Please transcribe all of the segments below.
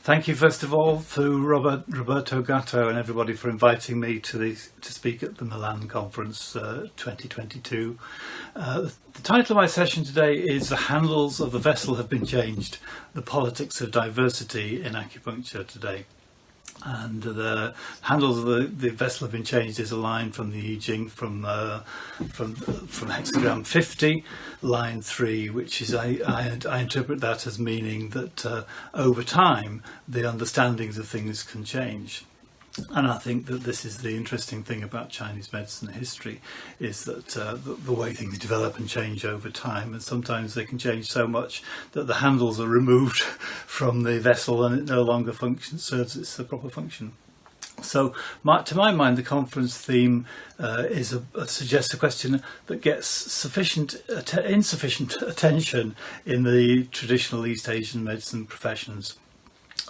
Thank you first of all to Roberto Gatto and everybody for inviting me to speak at the Milan Conference 2022. The title of my session today is "The Handles of the Vessel Have Been Changed, the Politics of Diversity in Acupuncture Today." And the handles of the vessel have been changed is a line from the I Ching from hexagram 50, line 3, which is I interpret that as meaning that over time the understandings of things can change. And I think that this is the interesting thing about Chinese medicine history, is that the way things develop and change over time, and sometimes they can change so much that the handles are removed from the vessel and it no longer serves its proper function. So to my mind, the conference theme suggests a question that gets insufficient attention in the traditional East Asian medicine professions.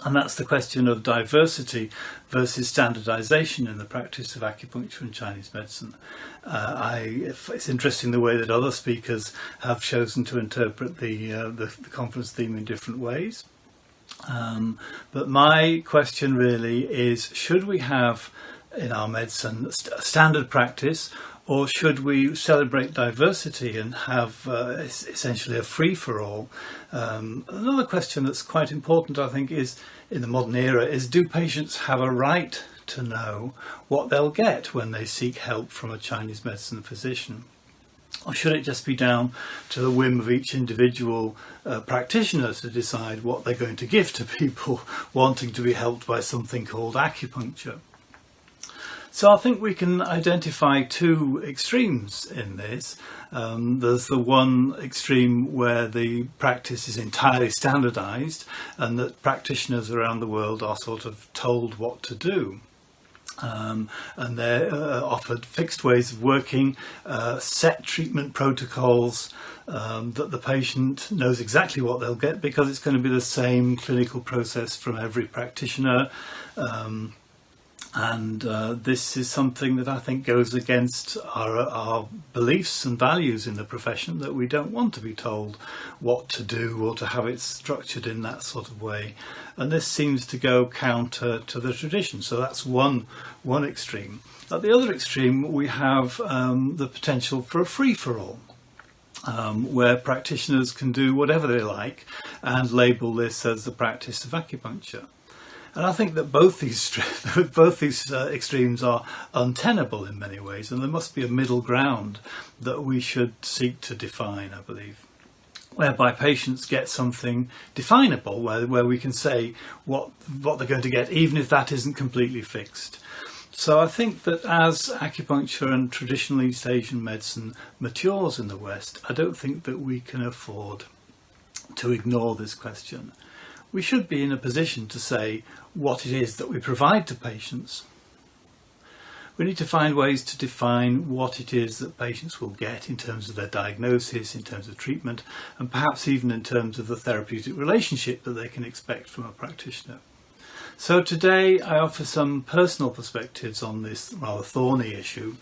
And that's the question of diversity versus standardization in the practice of acupuncture and Chinese medicine. It's interesting the way that other speakers have chosen to interpret the conference theme in different ways. But my question really is, should we have in our medicine a standard practice, or should we celebrate diversity and have essentially a free-for-all? Another question that's quite important, I think, is in the modern era is, do patients have a right to know what they'll get when they seek help from a Chinese medicine physician? Or should it just be down to the whim of each individual practitioner to decide what they're going to give to people wanting to be helped by something called acupuncture? So I think we can identify two extremes in this. There's the one extreme where the practice is entirely standardized and that practitioners around the world are sort of told what to do. And they're offered fixed ways of working, set treatment protocols, that the patient knows exactly what they'll get because it's going to be the same clinical process from every practitioner. And this is something that I think goes against our beliefs and values in the profession, that we don't want to be told what to do or to have it structured in that sort of way. And this seems to go counter to the tradition. So that's one extreme. At the other extreme, we have the potential for a free-for-all, where practitioners can do whatever they like and label this as the practice of acupuncture. And I think that both these extremes are untenable in many ways, and there must be a middle ground that we should seek to define, I believe, whereby patients get something definable, where we can say what they're going to get, even if that isn't completely fixed. So I think that as acupuncture and traditional East Asian medicine matures in the West, I don't think that we can afford to ignore this question. We should be in a position to say what it is that we provide to patients. We need to find ways to define what it is that patients will get in terms of their diagnosis, in terms of treatment, and perhaps even in terms of the therapeutic relationship that they can expect from a practitioner. So today I offer some personal perspectives on this rather thorny issue,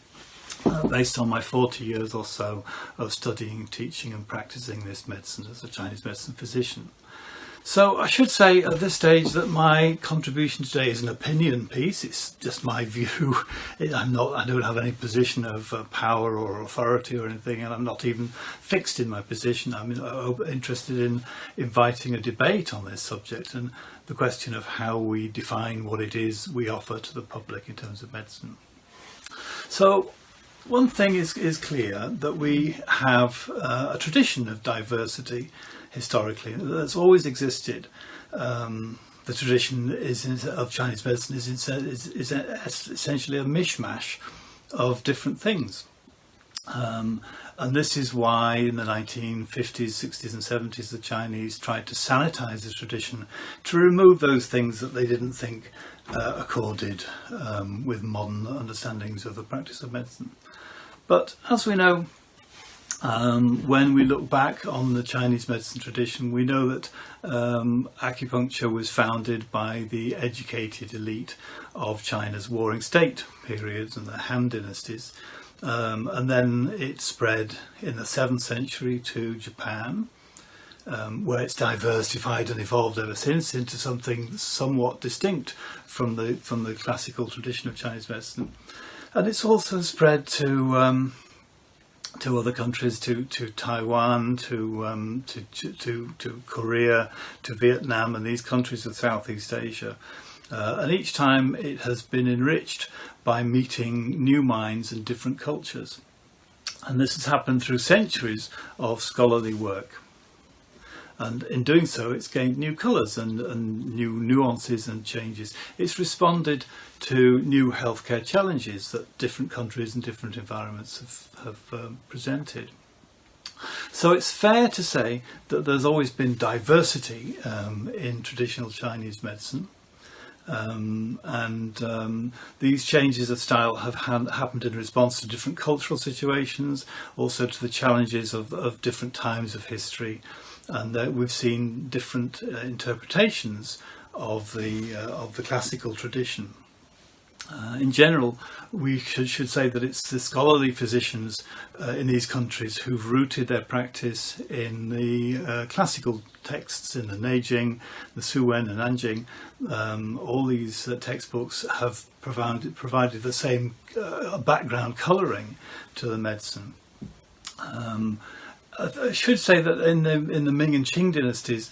based on my 40 years or so of studying, teaching and practicing this medicine as a Chinese medicine physician. So I should say at this stage that my contribution today is an opinion piece. It's just my view. I don't have any position of power or authority or anything, and I'm not even fixed in my position. I'm interested in inviting a debate on this subject and the question of how we define what it is we offer to the public in terms of medicine. So one thing is clear, that we have a tradition of diversity historically that's always existed. The tradition of Chinese medicine is essentially a mishmash of different things. And this is why in the 1950s, 60s and 70s the Chinese tried to sanitize the tradition, to remove those things that they didn't think accorded with modern understandings of the practice of medicine. But as we know, when we look back on the Chinese medicine tradition, we know that acupuncture was founded by the educated elite of China's Warring State periods and the Han dynasties. And then it spread in the 7th century to Japan, where it's diversified and evolved ever since into something somewhat distinct from the classical tradition of Chinese medicine. And it's also spread to other countries, to Taiwan, to Korea, to Vietnam, and these countries of Southeast Asia. And each time it has been enriched by meeting new minds and different cultures. And this has happened through centuries of scholarly work. And in doing so, it's gained new colours and new nuances and changes. It's responded to new healthcare challenges that different countries and different environments have presented. So it's fair to say that there's always been diversity in traditional Chinese medicine. These changes of style have happened in response to different cultural situations, also to the challenges of different times of history, and we've seen different interpretations of the classical tradition. In general, we should say that it's the scholarly physicians in these countries who've rooted their practice in the classical texts, in the Neijing, the So-Wen and Anjing. All these textbooks have provided the same background colouring to the medicine. I should say that in the Ming and Qing dynasties,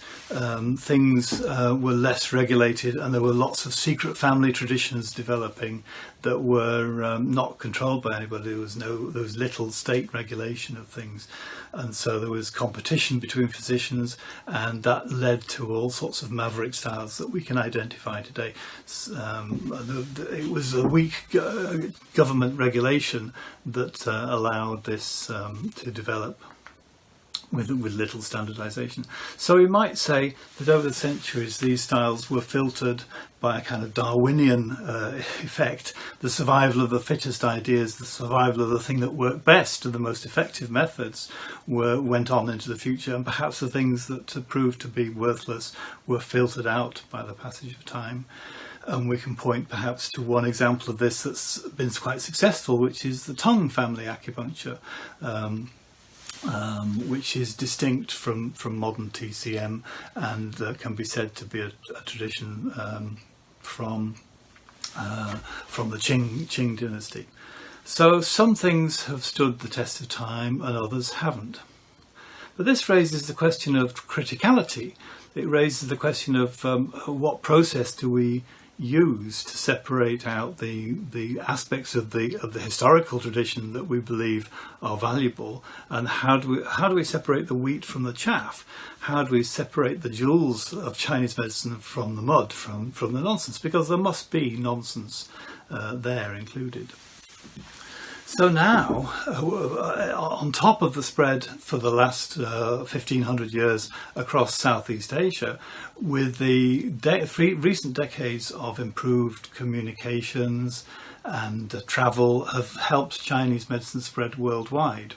things were less regulated, and there were lots of secret family traditions developing that were not controlled by anybody. There was little state regulation of things, and so there was competition between physicians, and that led to all sorts of maverick styles that we can identify today. It was a weak government regulation that allowed this to develop with little standardization. So we might say that over the centuries these styles were filtered by a kind of Darwinian effect. The survival of the fittest ideas, the survival of the thing that worked best and the most effective methods went on into the future, and perhaps the things that proved to be worthless were filtered out by the passage of time. And we can point perhaps to one example of this that's been quite successful, which is the Tong family acupuncture, which is distinct from modern TCM, and can be said to be a tradition from the Qing dynasty. So some things have stood the test of time and others haven't. But this raises the question of criticality. It raises the question of what process do we use to separate out the aspects of the historical tradition that we believe are valuable, and how do we separate the wheat from the chaff? How do we separate the jewels of Chinese medicine from the mud, from the nonsense? Because there must be nonsense there included. So now, on top of the spread for the last 1500 years across Southeast Asia, with the recent decades of improved communications and travel have helped Chinese medicine spread worldwide.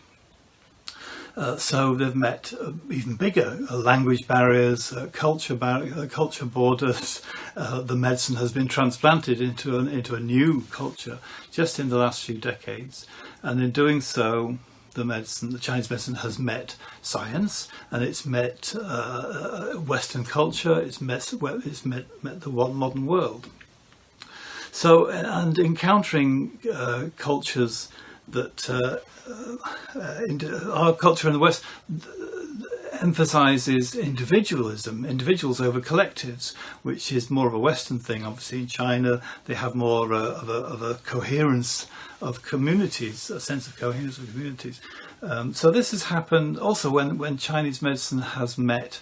So they've met even bigger language barriers, culture borders. The medicine has been transplanted into a new culture just in the last few decades, and in doing so, the Chinese medicine has met science, and it's met Western culture. It's met the modern world. So, and encountering cultures that our culture in the West emphasizes individuals over collectives, which is more of a Western thing. Obviously in China they have more of a coherence of communities, a sense of coherence of communities. So this has happened also when Chinese medicine has met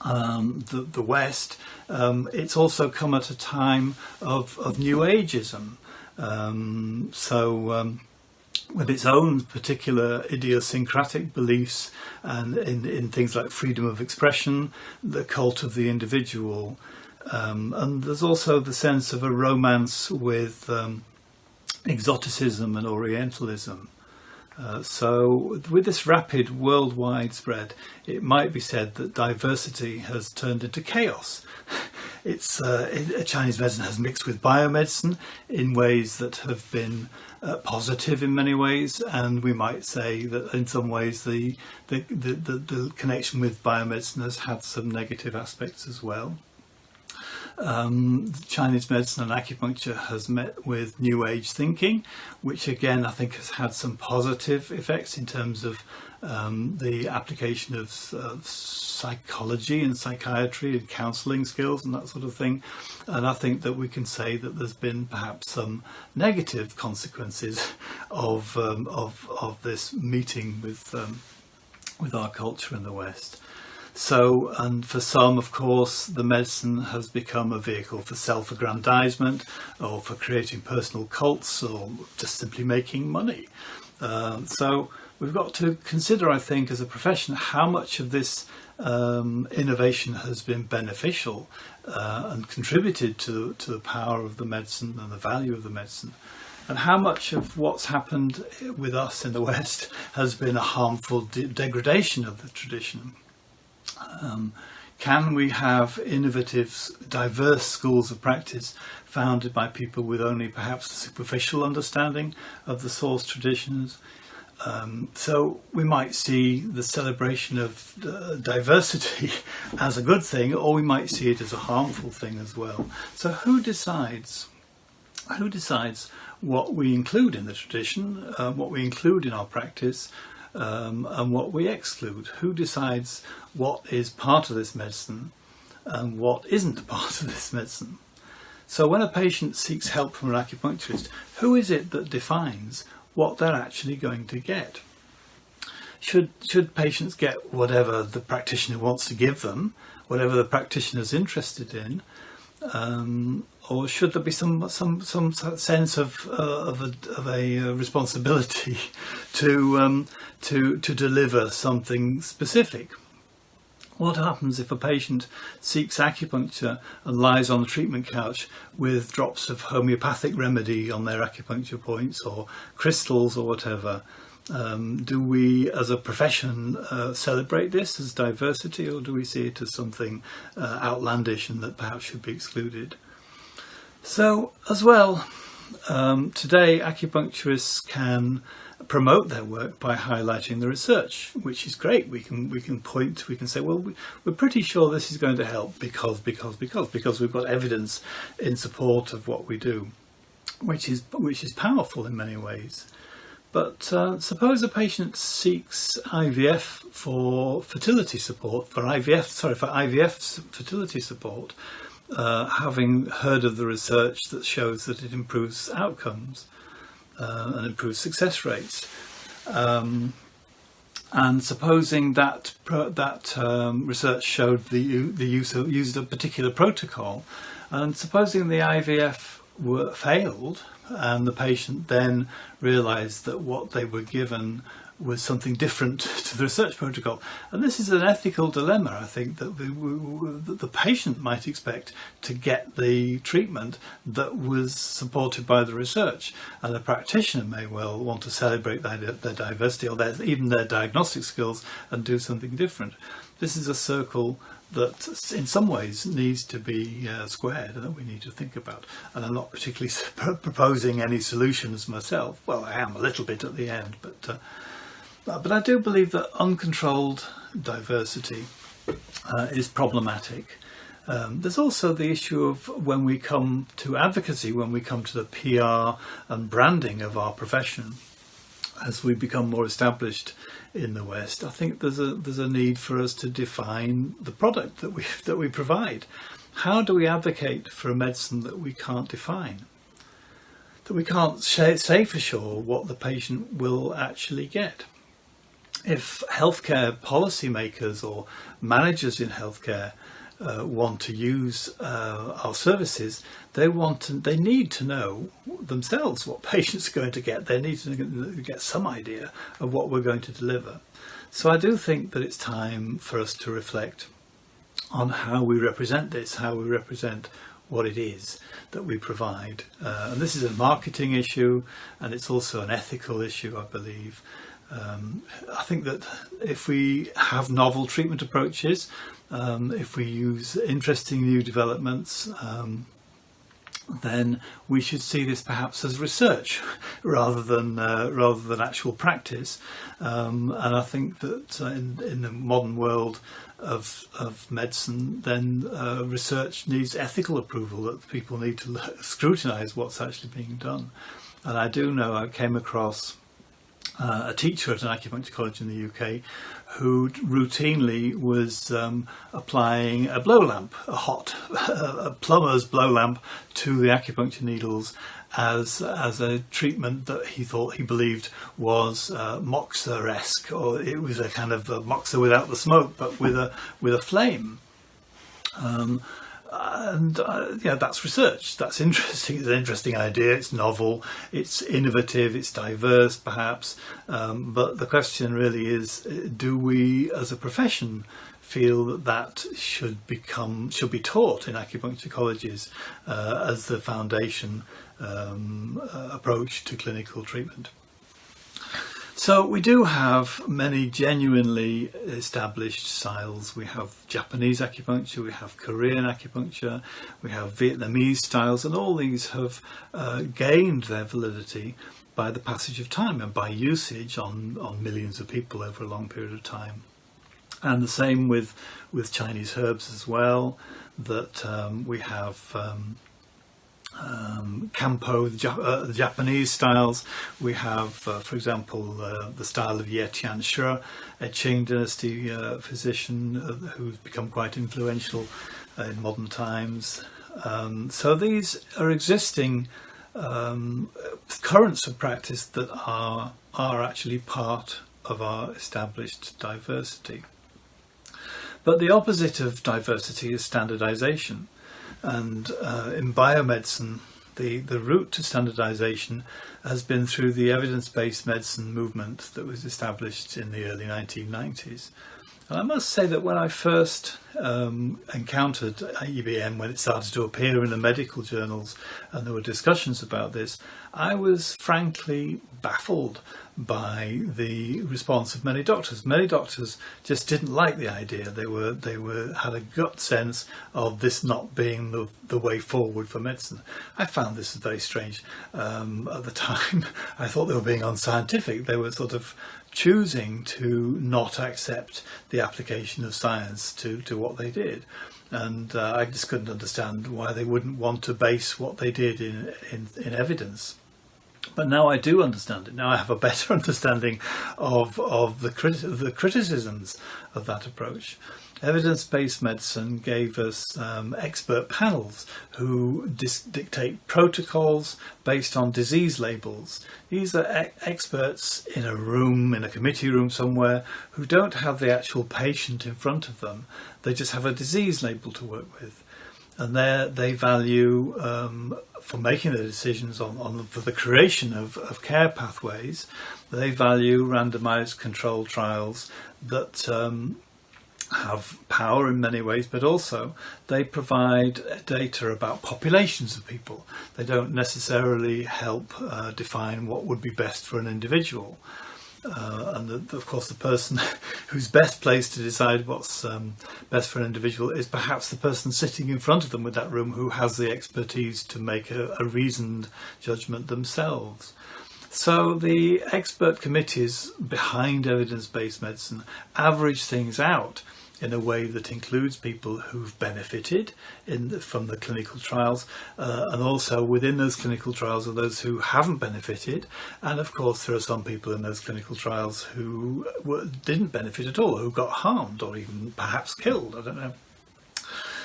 the West. It's also come at a time of New Ageism. With its own particular idiosyncratic beliefs, and in things like freedom of expression, the cult of the individual, and there's also the sense of a romance with exoticism and Orientalism. So with this rapid worldwide spread, it might be said that diversity has turned into chaos. Chinese medicine has mixed with biomedicine in ways that have been positive in many ways, and we might say that in some ways the connection with biomedicine has had some negative aspects as well. Chinese medicine and acupuncture has met with New Age thinking, which again I think has had some positive effects in terms of the application of psychology and psychiatry and counselling skills and that sort of thing. And I think that we can say that there's been perhaps some negative consequences of this meeting with our culture in the West. So, and for some, of course, the medicine has become a vehicle for self-aggrandizement or for creating personal cults or just simply making money. So we've got to consider, I think, as a profession, how much of this innovation has been beneficial and contributed to the power of the medicine and the value of the medicine, and how much of what's happened with us in the West has been a harmful degradation of the tradition. Can we have innovative, diverse schools of practice founded by people with only perhaps a superficial understanding of the source traditions? So we might see the celebration of diversity as a good thing, or we might see it as a harmful thing as well. So who decides what we include in the tradition, what we include in our practice, and what we exclude? Who decides what is part of this medicine and what isn't part of this medicine? So when a patient seeks help from an acupuncturist, who is it that defines what they're actually going to get? Should patients get whatever the practitioner wants to give them, whatever the practitioner's interested in, or should there be some sense of a responsibility to deliver something specific? What happens if a patient seeks acupuncture and lies on the treatment couch with drops of homeopathic remedy on their acupuncture points or crystals or whatever? Do we as a profession celebrate this as diversity, or do we see it as something outlandish and that perhaps should be excluded? So as well, today acupuncturists can promote their work by highlighting the research, which is great. We can say, well, we're pretty sure this is going to help because we've got evidence in support of what we do, which is powerful in many ways. But suppose a patient seeks IVF for fertility support, for IVF fertility support, having heard of the research that shows that it improves outcomes and improves success rates. And supposing that research showed the use of a particular protocol, and supposing the IVF failed, and the patient then realised that what they were given was something different to the research protocol. And this is an ethical dilemma, I think, that the patient might expect to get the treatment that was supported by the research, and the practitioner may well want to celebrate their diversity or even their diagnostic skills and do something different. This is a circle that in some ways needs to be squared, and that we need to think about. And I'm not particularly proposing any solutions myself. Well, I am a little bit at the end, but I do believe that uncontrolled diversity is problematic. There's also the issue of when we come to advocacy, when we come to the PR and branding of our profession, as we become more established in the West. I think there's a need for us to define the product that we provide. How do we advocate for a medicine that we can't define? That we can't say for sure what the patient will actually get. If healthcare policymakers or managers in healthcare want to use our services, they need to know themselves what patients are going to get. They need to get some idea of what we're going to deliver. So I do think that it's time for us to reflect on how we represent this, how we represent what it is that we provide. And this is a marketing issue, and it's also an ethical issue, I believe. I think that if we have novel treatment approaches, if we use interesting new developments, then we should see this perhaps as research rather than actual practice. And I think that in the modern world of medicine, then research needs ethical approval, that people need to scrutinise what's actually being done. And I do know I came across a teacher at an acupuncture college in the UK who routinely was applying a blow lamp, a plumber's blow lamp, to the acupuncture needles as a treatment that he believed was moxa-esque, or it was a kind of a moxa without the smoke, but with a flame. Yeah, that's research. That's interesting. It's an interesting idea. It's novel. It's innovative. It's diverse, perhaps. But the question really is: do we, as a profession, feel that should be taught in acupuncture colleges as the foundation approach to clinical treatment? So we do have many genuinely established styles. We have Japanese acupuncture, we have Korean acupuncture, we have Vietnamese styles, and all these have gained their validity by the passage of time and by usage on millions of people over a long period of time. And the same with Chinese herbs as well, that we have Kampo, the Japanese styles. We have, for example, the style of Ye Tianshi, a Qing dynasty physician who's become quite influential in modern times. So these are existing currents of practice that are actually part of our established diversity. But the opposite of diversity is standardization. And in biomedicine, the route to standardization has been through the evidence-based medicine movement that was established in the early 1990s. And I must say that when I first encountered EBM, when it started to appear in the medical journals and there were discussions about this, I was frankly baffled by the response of many doctors. Many doctors just didn't like the idea. They had a gut sense of this not being the way forward for medicine. I found this very strange. At the time, I thought they were being unscientific. They were sort of choosing to not accept the application of science to what they did. And I just couldn't understand why they wouldn't want to base what they did in evidence. But now I do understand it. Now I have a better understanding of the criticisms of that approach. Evidence-based medicine gave us expert panels who dictate protocols based on disease labels. These are experts in a room, in a committee room somewhere, who don't have the actual patient in front of them. They just have a disease label to work with. And they value, for making the decisions for the creation of care pathways, they value randomized controlled trials that have power in many ways, but also they provide data about populations of people. They don't necessarily help define what would be best for an individual. And of course the person who's best placed to decide what's best for an individual is perhaps the person sitting in front of them with that room, who has the expertise to make a reasoned judgment themselves. So the expert committees behind evidence-based medicine average things out in a way that includes people who've benefited from the clinical trials, and also within those clinical trials are those who haven't benefited, and of course there are some people in those clinical trials who didn't benefit at all, who got harmed or even perhaps killed, I don't know.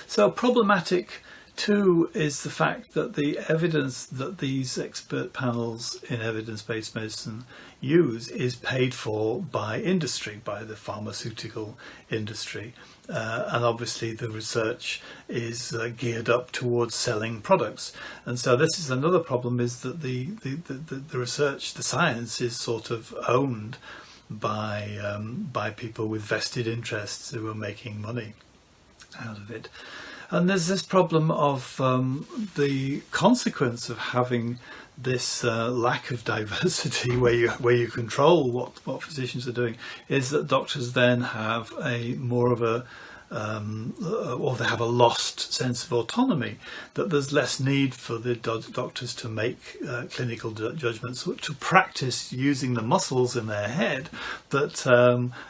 So problematic too is the fact that the evidence that these expert panels in evidence-based medicine use is paid for by industry, by the pharmaceutical industry, and obviously the research is geared up towards selling products. And so this is another problem, is that the research, the science, is sort of owned by people with vested interests who are making money out of it. And there's this problem of the consequence of having this lack of diversity, where you control what physicians are doing, is that doctors then have a more of a or they have a lost sense of autonomy, that there's less need for the doctors to make clinical judgments, to practice using the muscles in their head that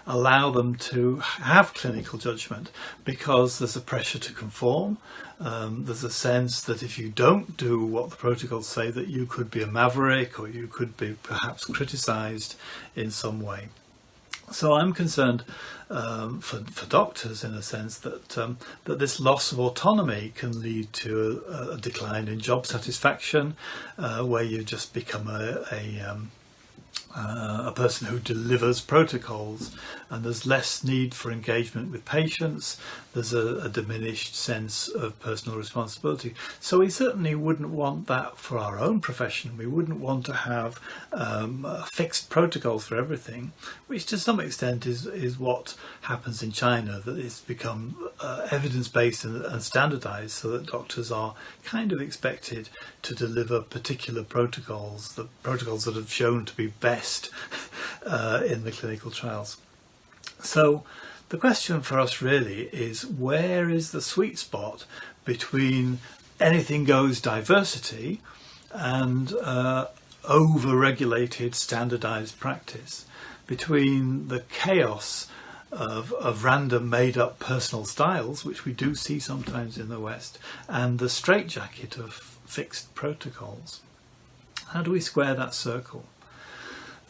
allow them to have clinical judgment, because there's a pressure to conform. There's a sense that if you don't do what the protocols say, that you could be a maverick, or you could be perhaps criticised in some way. So I'm concerned for doctors, in a sense, that this loss of autonomy can lead to a decline in job satisfaction, where you just become a person who delivers protocols, and there's less need for engagement with patients. There's a diminished sense of personal responsibility. So we certainly wouldn't want that for our own profession. We wouldn't want to have fixed protocols for everything, which to some extent is what happens in China, that it's become evidence-based and standardized, so that doctors are kind of expected to deliver particular protocols, the protocols that have shown to be best in the clinical trials. So the question for us really is, where is the sweet spot between anything goes diversity and over-regulated standardized practice, between the chaos of random made-up personal styles, which we do see sometimes in the West, and the straitjacket of fixed protocols? How do we square that circle?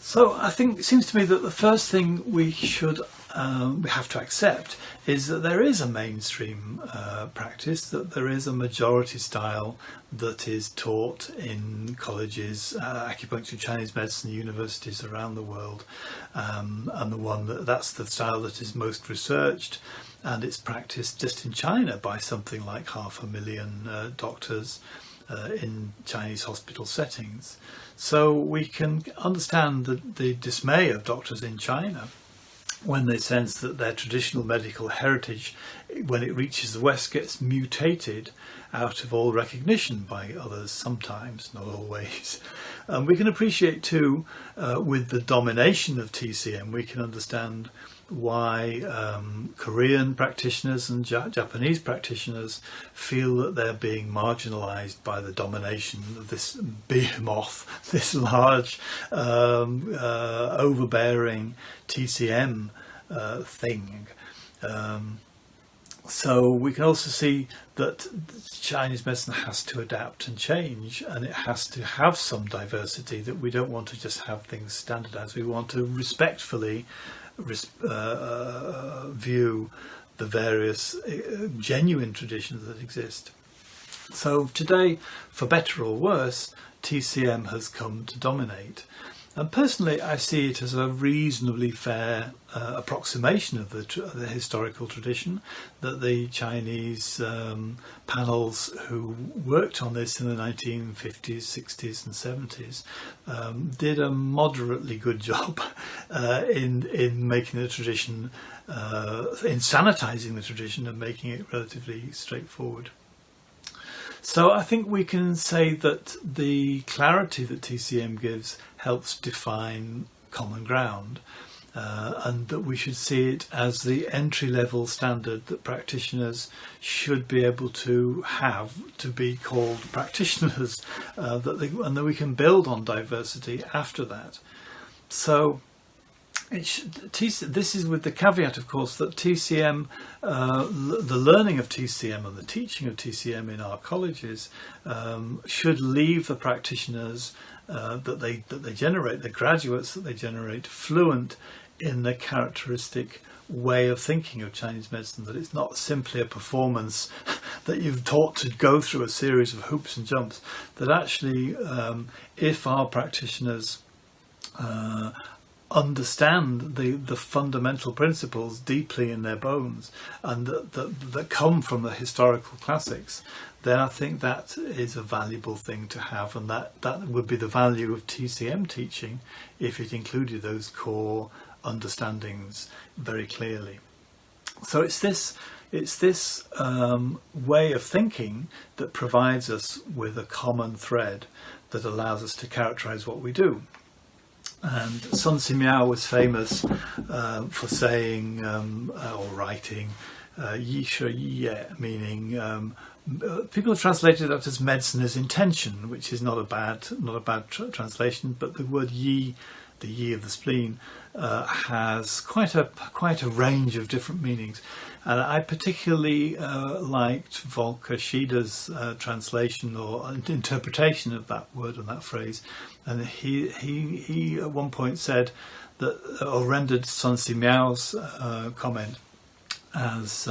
So I think it seems to me that the first thing we have to accept is that there is a mainstream practice, that there is a majority style that is taught in colleges, acupuncture, Chinese medicine universities around the world, and that's the style that is most researched, and it's practiced just in China by something like 500,000 doctors in Chinese hospital settings. So we can understand the dismay of doctors in China when they sense that their traditional medical heritage, when it reaches the West, gets mutated out of all recognition by others, sometimes, not always. We can appreciate too, with the domination of TCM, we can understand why Korean practitioners and Japanese practitioners feel that they're being marginalized by the domination of this behemoth, this large, overbearing TCM thing. So we can also see that Chinese medicine has to adapt and change, and it has to have some diversity, that we don't want to just have things standardized. We want to respectfully view the various genuine traditions that exist. So today, for better or worse, TCM has come to dominate. And personally, I see it as a reasonably fair approximation of the historical tradition, that the Chinese panels who worked on this in the 1950s, 60s and 70s did a moderately good job in making the tradition, in sanitizing the tradition and making it relatively straightforward. So I think we can say that the clarity that TCM gives helps define common ground, and that we should see it as the entry-level standard that practitioners should be able to have to be called practitioners, and that we can build on diversity after that. So this is with the caveat, of course, that TCM, the learning of TCM and the teaching of TCM in our colleges should leave the practitioners that they generate, the graduates that they generate, fluent in the characteristic way of thinking of Chinese medicine, that it's not simply a performance that you've taught to go through a series of hoops and jumps, that actually if our practitioners understand the fundamental principles deeply in their bones, and that come from the historical classics, then I think that is a valuable thing to have, and that would be the value of TCM teaching if it included those core understandings very clearly. So it's this It's this way of thinking that provides us with a common thread that allows us to characterize what we do. And Sun Simiao was famous for saying or writing Yi Shi Ye, meaning people have translated that as medicine as intention, which is not a bad translation, but the word Yi, the Yi of the spleen, has quite a range of different meanings. And I particularly liked Volker Schieder's translation or interpretation of that word and that phrase. And he at one point said that, or rendered Sun Simiao's comment as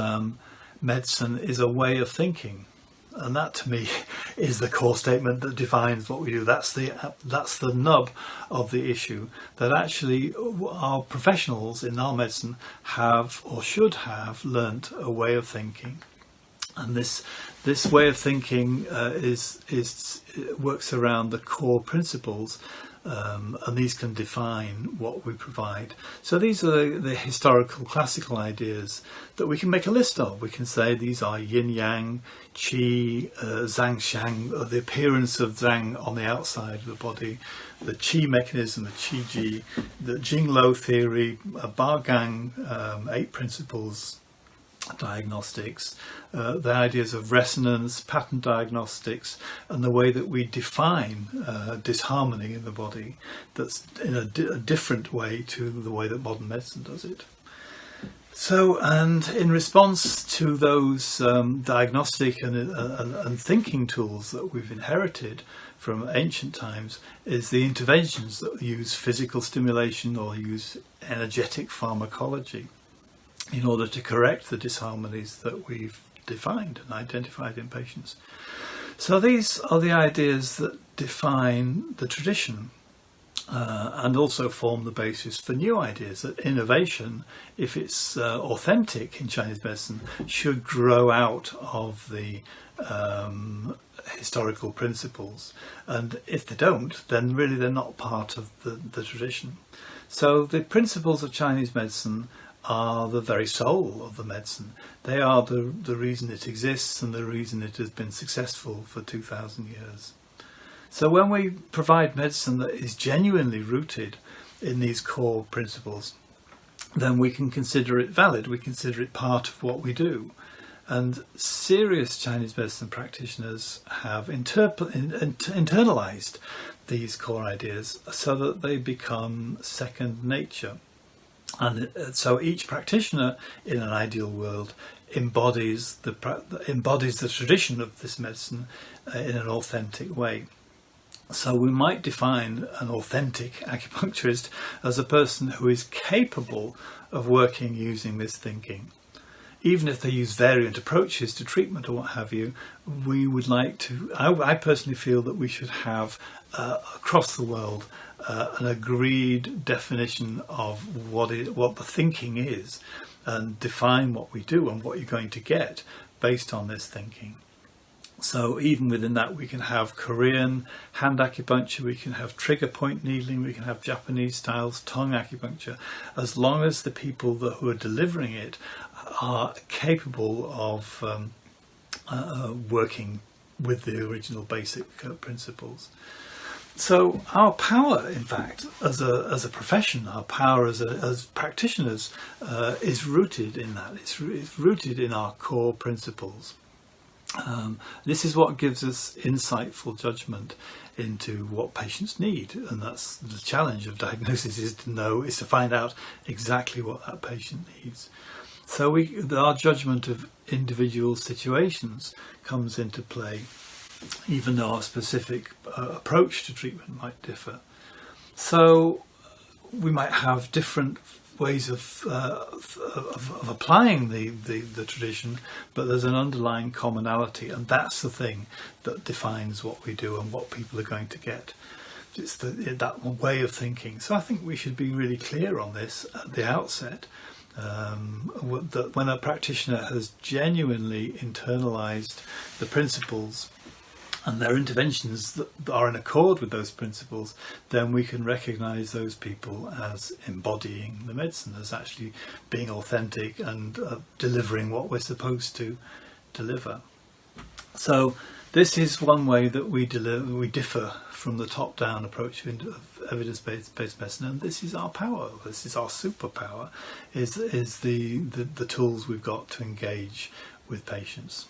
medicine is a way of thinking. And that to me is the core statement that defines what we do. That's the nub of the issue, that actually our professionals in our medicine have or should have learnt a way of thinking. And this way of thinking works around the core principles, and these can define what we provide. So these are the historical classical ideas that we can make a list of. We can say these are yin yang, qi, zhang xiang, the appearance of zhang on the outside of the body, the qi mechanism, the qi ji, the Jing-Lo theory, Ba Gang, 8 principles, diagnostics, the ideas of resonance, pattern diagnostics, and the way that we define disharmony in the body that's in a different way to the way that modern medicine does it. So, and in response to those diagnostic and thinking tools that we've inherited from ancient times is the interventions that use physical stimulation or use energetic pharmacology in order to correct the disharmonies that we've defined and identified in patients. So these are the ideas that define the tradition and also form the basis for new ideas, that innovation, if it's authentic in Chinese medicine, should grow out of the historical principles. And if they don't, then really they're not part of the tradition. So the principles of Chinese medicine are the very soul of the medicine. They are the reason it exists and the reason it has been successful for 2,000 years. So when we provide medicine that is genuinely rooted in these core principles, then we can consider it valid, we consider it part of what we do. And serious Chinese medicine practitioners have internalized these core ideas so that they become second nature. And so each practitioner in an ideal world embodies the tradition of this medicine in an authentic way. So we might define an authentic acupuncturist as a person who is capable of working using this thinking. Even if they use variant approaches to treatment or what have you, we would like to, I personally feel that we should have across the world an agreed definition of what the thinking is, and define what we do and what you're going to get based on this thinking. So even within that, we can have Korean hand acupuncture, we can have trigger point needling, we can have Japanese styles tongue acupuncture, as long as the people who are delivering it are capable of working with the original basic principles. So our power, in fact, as a profession, our power as practitioners is rooted in that. It's rooted in our core principles. This is what gives us insightful judgment into what patients need, and that's the challenge of diagnosis, is to find out exactly what that patient needs. So our judgment of individual situations comes into play, even though our specific approach to treatment might differ. So we might have different ways of applying the tradition, but there's an underlying commonality, and that's the thing that defines what we do and what people are going to get. It's that way of thinking. So I think we should be really clear on this at the outset, that when a practitioner has genuinely internalized the principles and their interventions that are in accord with those principles, then we can recognise those people as embodying the medicine, as actually being authentic and delivering what we're supposed to deliver. So this is one way that we differ from the top-down approach of evidence-based medicine, and this is our power. This is our superpower. Is the tools we've got to engage with patients.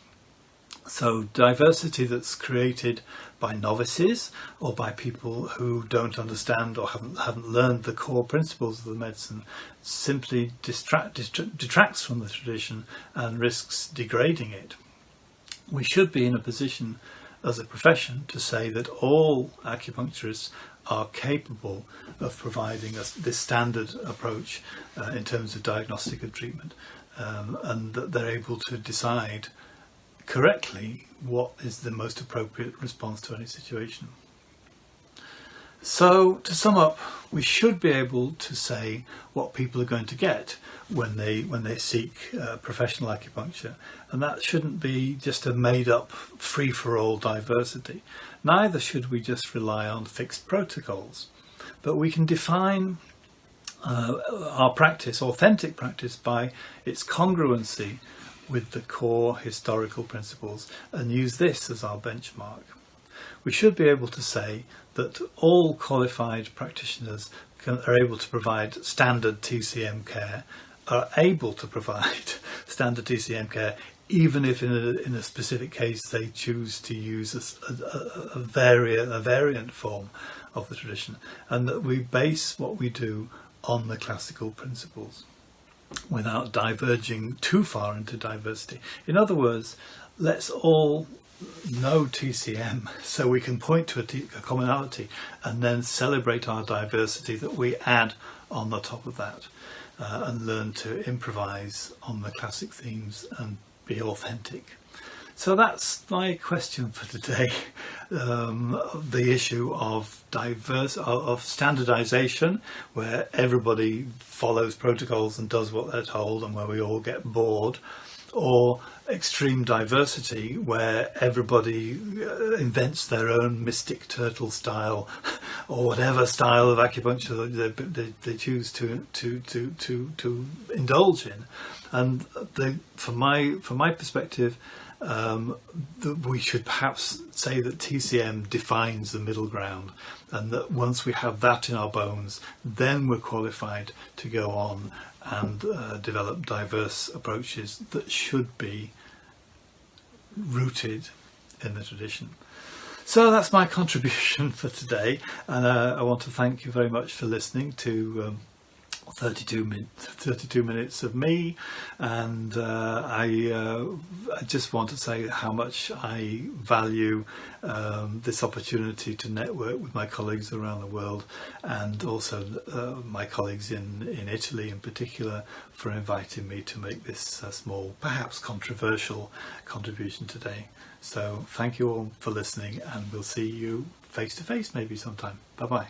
So diversity that's created by novices or by people who don't understand or haven't learned the core principles of the medicine simply detracts from the tradition and risks degrading it. We should be in a position as a profession to say that all acupuncturists are capable of providing this standard approach in terms of diagnostic and treatment, and that they're able to decide correctly what is the most appropriate response to any situation. So to sum up, we should be able to say what people are going to get when they seek professional acupuncture, and that shouldn't be just a made-up free-for-all diversity. Neither should we just rely on fixed protocols, but we can define our practice, authentic practice, by its congruency with the core historical principles and use this as our benchmark. We should be able to say that all qualified practitioners are able to provide standard TCM care, are able to provide standard TCM care, even if in a specific case they choose to use a variant form of the tradition, and that we base what we do on the classical principles without diverging too far into diversity. In other words, let's all know TCM so we can point to a commonality and then celebrate our diversity that we add on the top of that, and learn to improvise on the classic themes and be authentic. So that's my question for today. The issue of standardization, where everybody follows protocols and does what they're told and where we all get bored, or extreme diversity, where everybody invents their own mystic turtle style or whatever style of acupuncture they choose to indulge in. And from my perspective, we should perhaps say that TCM defines the middle ground, and that once we have that in our bones, then we're qualified to go on and develop diverse approaches that should be rooted in the tradition. So that's my contribution for today, and I want to thank you very much for listening to 32 minutes of me, and I just want to say how much I value this opportunity to network with my colleagues around the world, and also my colleagues in Italy in particular, for inviting me to make this small, perhaps controversial contribution today. So thank you all for listening, and we'll see you face to face maybe sometime. Bye bye.